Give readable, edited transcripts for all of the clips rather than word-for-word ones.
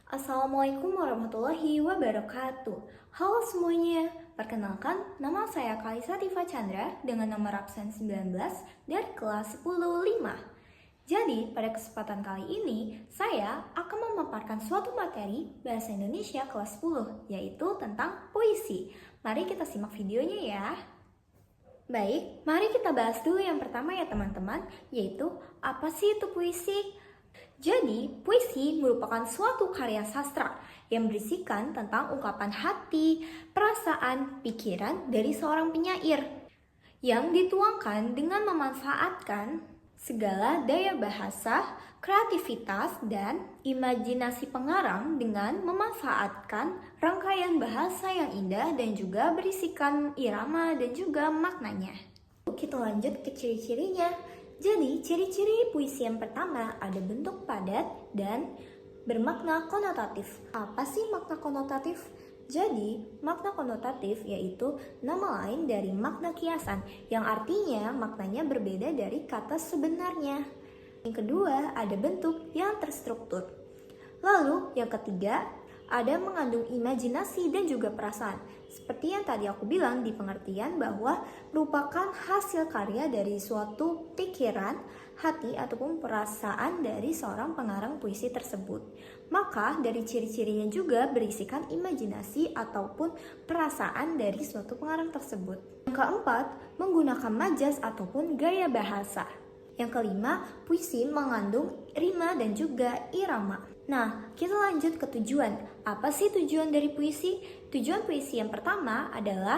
Assalamualaikum warahmatullahi wabarakatuh. Halo semuanya, perkenalkan nama saya Kalisa Tifa Chandra dengan nomor absen 19 dari kelas 10-5. Jadi, pada kesempatan kali ini, saya akan memaparkan suatu materi Bahasa Indonesia kelas 10, yaitu tentang puisi. Mari kita simak videonya ya. Baik, mari kita bahas dulu yang pertama ya teman-teman, yaitu apa sih itu puisi? Jadi, puisi merupakan suatu karya sastra yang berisikan tentang ungkapan hati, perasaan, pikiran dari seorang penyair yang dituangkan dengan memanfaatkan segala daya bahasa, kreativitas, dan imajinasi pengarang dengan memanfaatkan rangkaian bahasa yang indah dan juga berisikan irama dan juga maknanya. Kita lanjut ke ciri-cirinya. Jadi, ciri-ciri puisi yang pertama ada bentuk padat dan bermakna konotatif. Apa sih makna konotatif? Jadi, makna konotatif yaitu nama lain dari makna kiasan, yang artinya maknanya berbeda dari kata sebenarnya. Yang kedua, ada bentuk yang terstruktur. Lalu, yang ketiga, ada mengandung imajinasi dan juga perasaan. Seperti yang tadi aku bilang di pengertian bahwa merupakan hasil karya dari suatu pikiran, hati ataupun perasaan dari seorang pengarang puisi tersebut. Maka dari ciri-cirinya juga berisikan imajinasi ataupun perasaan dari suatu pengarang tersebut. Yang keempat, menggunakan majas ataupun gaya bahasa. Yang kelima, puisi mengandung rima dan juga irama. Nah, kita lanjut ke tujuan. Apa sih tujuan dari puisi? Tujuan puisi yang pertama adalah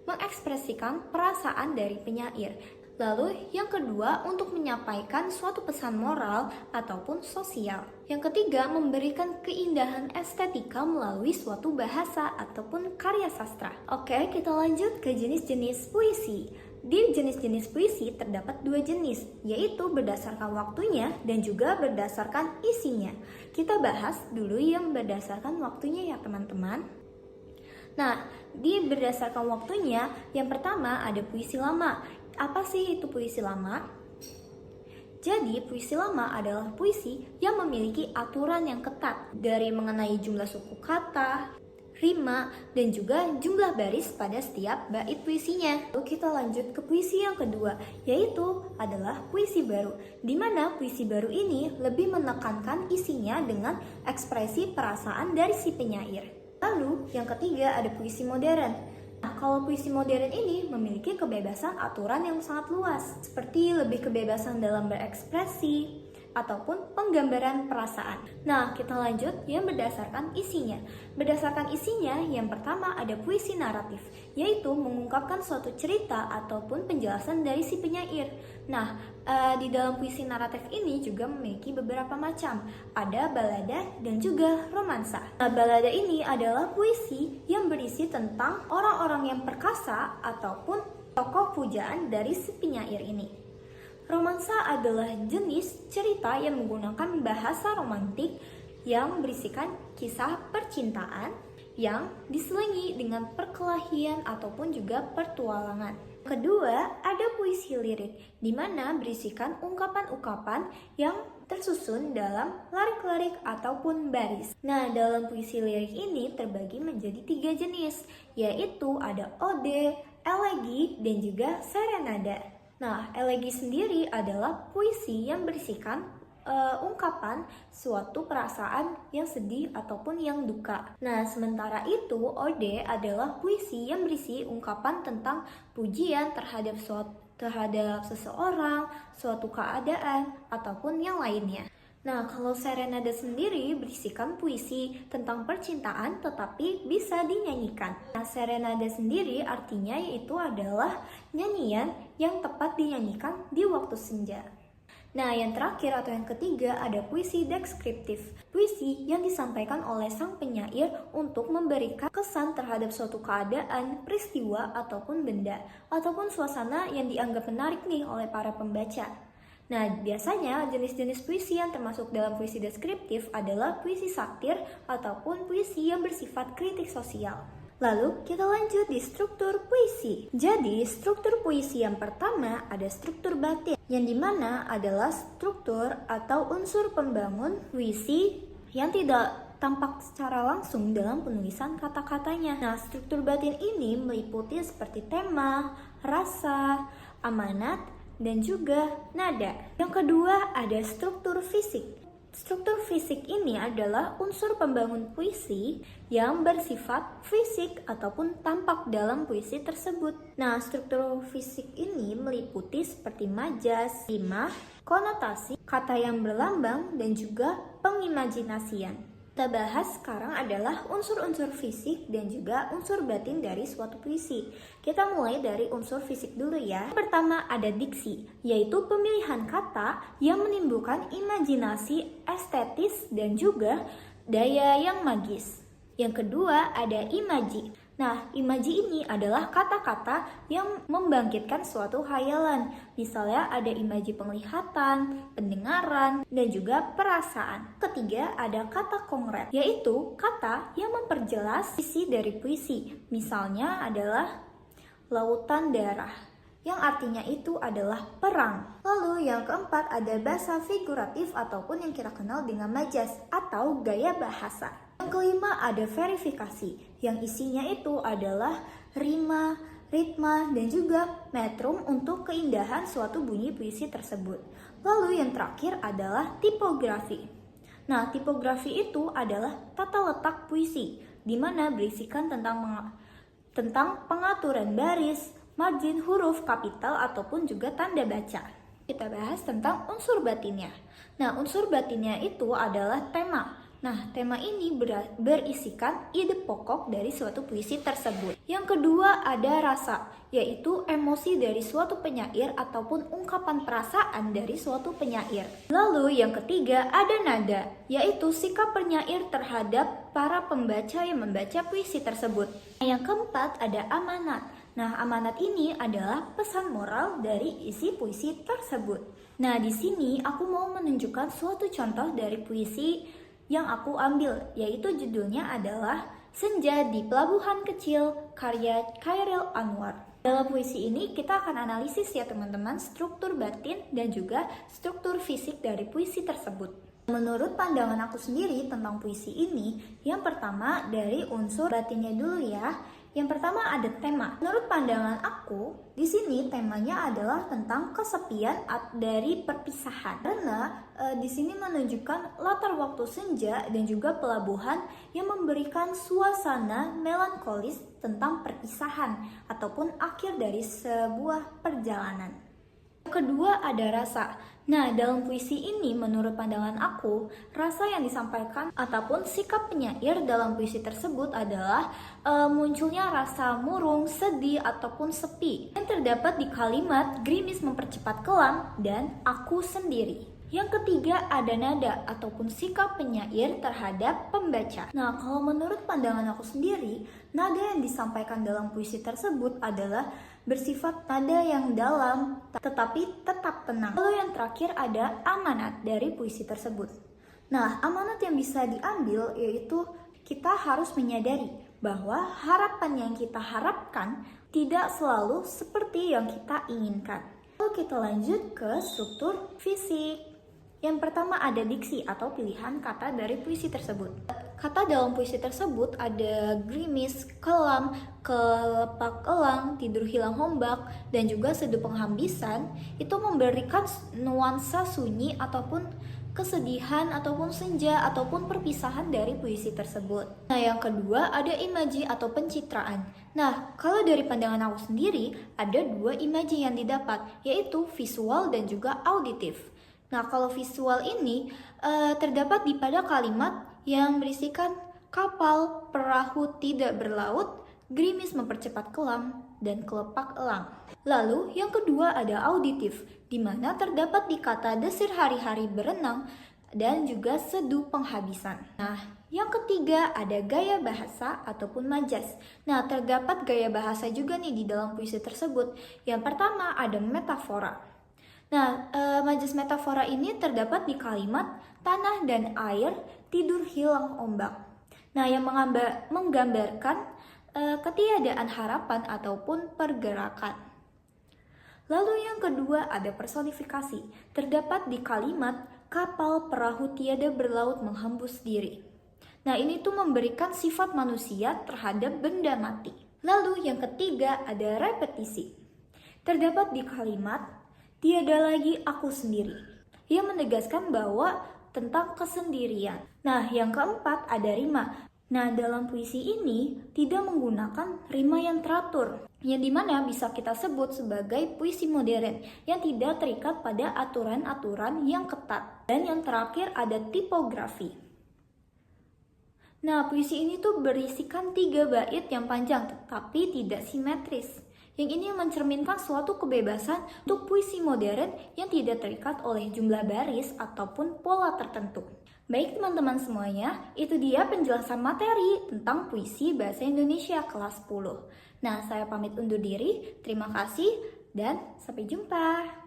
mengekspresikan perasaan dari penyair. Lalu yang kedua untuk menyampaikan suatu pesan moral ataupun sosial. Yang ketiga memberikan keindahan estetika melalui suatu bahasa ataupun karya sastra. Oke, kita lanjut ke jenis-jenis puisi. Di jenis-jenis puisi terdapat dua jenis, yaitu berdasarkan waktunya dan juga berdasarkan isinya. Kita bahas dulu yang berdasarkan waktunya ya teman-teman. Nah, di berdasarkan waktunya, yang pertama ada puisi lama. Apa sih itu puisi lama? Jadi, puisi lama adalah puisi yang memiliki aturan yang ketat dari mengenai jumlah suku kata, rima, dan juga jumlah baris pada setiap bait puisinya. Lalu kita lanjut ke puisi yang kedua, yaitu adalah puisi baru, di mana puisi baru ini lebih menekankan isinya dengan ekspresi perasaan dari si penyair. Lalu yang ketiga ada puisi modern. Nah, kalau puisi modern ini memiliki kebebasan aturan yang sangat luas, seperti lebih kebebasan dalam berekspresi, ataupun penggambaran perasaan. Nah, kita lanjut yang berdasarkan isinya. Berdasarkan isinya, yang pertama ada puisi naratif, yaitu mengungkapkan suatu cerita ataupun penjelasan dari si penyair. Nah, di dalam puisi naratif ini juga memiliki beberapa macam. Ada balada dan juga romansa. Nah, balada ini adalah puisi yang berisi tentang orang-orang yang perkasa ataupun tokoh pujaan dari si penyair ini. Romansa adalah jenis cerita yang menggunakan bahasa romantik yang berisikan kisah percintaan yang diselingi dengan perkelahian ataupun juga pertualangan. Kedua, ada puisi lirik, di mana berisikan ungkapan-ungkapan yang tersusun dalam larik-larik ataupun baris. Nah, dalam puisi lirik ini terbagi menjadi 3 jenis, yaitu ada ode, elegi, dan juga serenada. Nah, elegi sendiri adalah puisi yang berisikan ungkapan suatu perasaan yang sedih ataupun yang duka. Nah, sementara itu ode adalah puisi yang berisi ungkapan tentang pujian terhadap seseorang, suatu keadaan, ataupun yang lainnya. Nah, kalau serenada sendiri berisikan puisi tentang percintaan tetapi bisa dinyanyikan. Nah, serenada sendiri artinya yaitu adalah nyanyian yang tepat dinyanyikan di waktu senja. Nah, yang terakhir atau yang ketiga ada puisi deskriptif. Puisi yang disampaikan oleh sang penyair untuk memberikan kesan terhadap suatu keadaan, peristiwa, ataupun benda, ataupun suasana yang dianggap menarik nih oleh para pembaca. Nah, biasanya jenis-jenis puisi yang termasuk dalam puisi deskriptif adalah puisi satir ataupun puisi yang bersifat kritik sosial. Lalu kita lanjut di struktur puisi. Jadi, struktur puisi yang pertama ada struktur batin, yang dimana adalah struktur atau unsur pembangun puisi yang tidak tampak secara langsung dalam penulisan kata-katanya. Nah, struktur batin ini meliputi seperti tema, rasa, amanat, dan juga nada. Yang kedua ada struktur fisik. Struktur fisik ini adalah unsur pembangun puisi yang bersifat fisik ataupun tampak dalam puisi tersebut. Nah, struktur fisik ini meliputi seperti majas, rima, konotasi, kata yang berlambang, dan juga pengimajinasian. Kita bahas sekarang adalah unsur-unsur fisik dan juga unsur batin dari suatu puisi. Kita mulai dari unsur fisik dulu ya. Pertama ada diksi, yaitu pemilihan kata yang menimbulkan imajinasi estetis dan juga daya yang magis. Yang kedua ada imaji. Nah, imaji ini adalah kata-kata yang membangkitkan suatu hayalan. Misalnya ada imaji penglihatan, pendengaran, dan juga perasaan. Ketiga ada kata konkret, yaitu kata yang memperjelas isi dari puisi. Misalnya adalah lautan darah, yang artinya itu adalah perang. Lalu yang keempat ada bahasa figuratif ataupun yang kita kenal dengan majas atau gaya bahasa. Yang kelima ada verifikasi, yang isinya itu adalah rima, ritma, dan juga metrum untuk keindahan suatu bunyi puisi tersebut. Lalu yang terakhir adalah tipografi. Nah, tipografi itu adalah tata letak puisi, di mana berisikan tentang pengaturan baris, margin huruf kapital ataupun juga tanda baca. Kita bahas tentang unsur batinnya. Nah, unsur batinnya itu adalah tema. Nah, tema ini berisikan ide pokok dari suatu puisi tersebut. Yang kedua ada rasa, yaitu emosi dari suatu penyair ataupun ungkapan perasaan dari suatu penyair. Lalu yang ketiga ada nada, yaitu sikap penyair terhadap para pembaca yang membaca puisi tersebut. Yang keempat ada amanat. Nah, amanat ini adalah pesan moral dari isi puisi tersebut. Nah, di sini aku mau menunjukkan suatu contoh dari puisi yang aku ambil, yaitu judulnya adalah Senja di Pelabuhan Kecil karya Chairil Anwar. Dalam puisi ini kita akan analisis ya teman-teman struktur batin dan juga struktur fisik dari puisi tersebut. Menurut pandangan aku sendiri tentang puisi ini, yang pertama dari unsur batinnya dulu ya. Yang pertama ada tema. Menurut pandangan aku, di sini temanya adalah tentang kesepian dari perpisahan. Karena di sini menunjukkan latar waktu senja dan juga pelabuhan yang memberikan suasana melankolis tentang perpisahan ataupun akhir dari sebuah perjalanan. Kedua ada rasa. Nah, dalam puisi ini menurut pandangan aku, rasa yang disampaikan ataupun sikap penyair dalam puisi tersebut adalah munculnya rasa murung, sedih, ataupun sepi yang terdapat di kalimat gerimis mempercepat kelam dan aku sendiri. Yang ketiga ada nada ataupun sikap penyair terhadap pembaca. Nah, kalau menurut pandangan aku sendiri, nada yang disampaikan dalam puisi tersebut adalah bersifat nada yang dalam tetapi tetap tenang. Lalu yang terakhir ada amanat dari puisi tersebut. Nah, amanat yang bisa diambil yaitu kita harus menyadari bahwa harapan yang kita harapkan tidak selalu seperti yang kita inginkan. Lalu kita lanjut ke struktur fisik. Yang pertama ada diksi atau pilihan kata dari puisi tersebut. Kata dalam puisi tersebut ada gerimis, kelam, kelepak elang, tidur hilang ombak, dan juga seduh penghambisan. Itu memberikan nuansa sunyi ataupun kesedihan ataupun senja ataupun perpisahan dari puisi tersebut. Nah, yang kedua ada imaji atau pencitraan. Nah, kalau dari pandangan aku sendiri ada dua imaji yang didapat, yaitu visual dan juga auditif. Nah, kalau visual ini terdapat di pada kalimat yang berisikan kapal, perahu tidak berlaut, gerimis mempercepat kelam, dan kelepak elang. Lalu yang kedua ada auditif, di mana terdapat di kata desir hari-hari berenang dan juga seduh penghabisan. Nah, yang ketiga ada gaya bahasa ataupun majas. Nah, terdapat gaya bahasa juga nih di dalam puisi tersebut. Yang pertama ada metafora. Nah, majas metafora ini terdapat di kalimat tanah dan air tidur hilang ombak. Nah, yang menggambarkan ketiadaan harapan ataupun pergerakan. Lalu yang kedua ada personifikasi. Terdapat di kalimat kapal perahu tiada berlaut menghembus diri. Nah, ini tuh memberikan sifat manusia terhadap benda mati. Lalu yang ketiga ada repetisi. Terdapat di kalimat, tiada lagi aku sendiri, yang menegaskan bahwa tentang kesendirian. Nah, yang keempat ada rima. Nah, dalam puisi ini tidak menggunakan rima yang teratur, yang dimana bisa kita sebut sebagai puisi modern yang tidak terikat pada aturan-aturan yang ketat. Dan yang terakhir ada tipografi. Nah, puisi ini tuh berisikan 3 bait yang panjang tetapi tidak simetris. Yang ini mencerminkan suatu kebebasan untuk puisi modern yang tidak terikat oleh jumlah baris ataupun pola tertentu. Baik teman-teman semuanya, itu dia penjelasan materi tentang puisi bahasa Indonesia kelas 10. Nah, saya pamit undur diri. Terima kasih dan sampai jumpa.